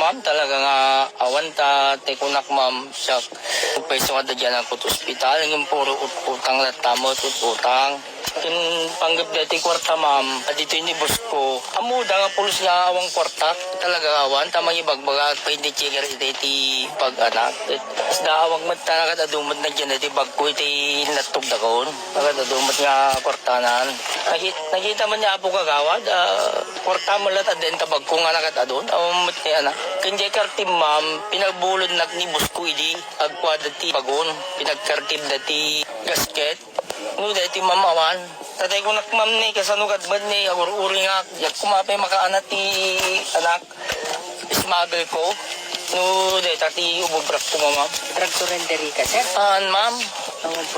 ma'am, talaga nga awan ta, tekunak ma'am, siya. Pwesto nga da dyan ang ospital, yung puro utang na tamot, utang. Yung panggap dati kwarta ma'am, dito yung boss ko. Amuda nga pulos nga awang kwarta, talaga awan, tamang ibagbaga, pa hindi checker iti pag-anak. Isda awang matanakat adumat na dyan, iti bag ko iti natog da kaon. Nakat adumat nga kwartanan. Nakita man niya po kagawad, kwarta mo lahat adin tabag ko nga nakat adun. Amumat niya na. Kanya kartim ma'am, pinagbulod na ni boss ko iti agkwad dati pagon, pinagkartim dati gasket. No, dati mamawan. Tatay ko nakmam ni kasanugad bad ni uri nga. Yak kumapay makaanat ti anak. Ismagel ko. No, dati ububrak ko mama. Drug surrenderi ka, sir? Ma'am.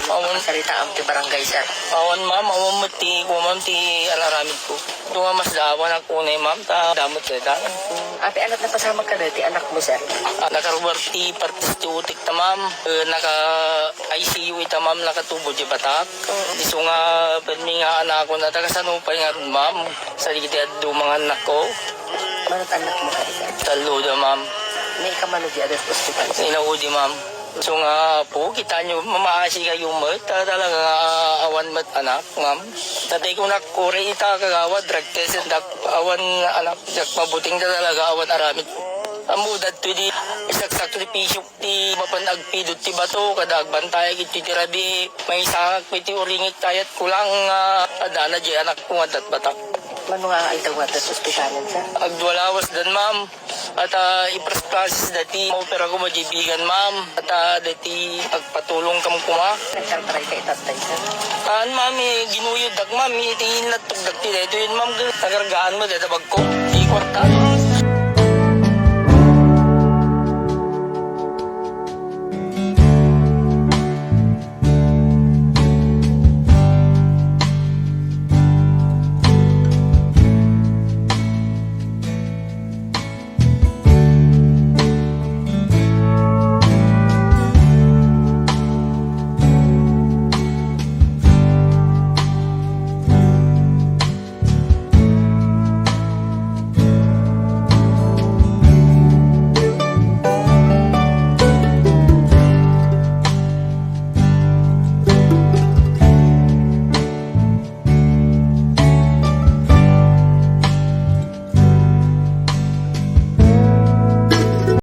Awan salita ang ti barangay, sir. Awan ma'am, awan mo ti kumam ti alaramid ko. Tunga mas dawan ako na ma'am, ta damot sa Ate, anak na pasama ka dati, anak mo, sir? Nakarubar ti partistutik ta ma'am. Naka-ICU ita ma'am, nakatubo di batak. Iso nga, pwede nga anak ko na tagasanupay nga rin ma'am. Sa ligid do mga anak ko. Manot anak mo ka, sir? Talo da ma'am. May kamano di adas hospital, sir? Inaudi ma'am. So nga po, kita nyo, mamaasi kayo mo, talaga awan mat anak, ma'am. Tatay ko nakure ita kagawa, drug test, and awan anak, mabuting talaga awan aramid. Amudad to di, isaksak to di pisok ti mapanagpidot ti bato, kadagbantay iti tirabi, may sangak, may ti uringit tayat kulang adana di anak ko nga batak. Mano nga ay tawad sa hospitalan, sir? Agdwalawas dan ma'am. At iprasplasis dati maopera ko majibigan ma'am. At dati agpatulong kam kuma. Nagkartaray ka itatay, sir? Ma'am, ginuyod dak ma'am. Itingin na tugdag ti dito yun ma'am. Nagargaan mo dito bag ko. Di kwarta.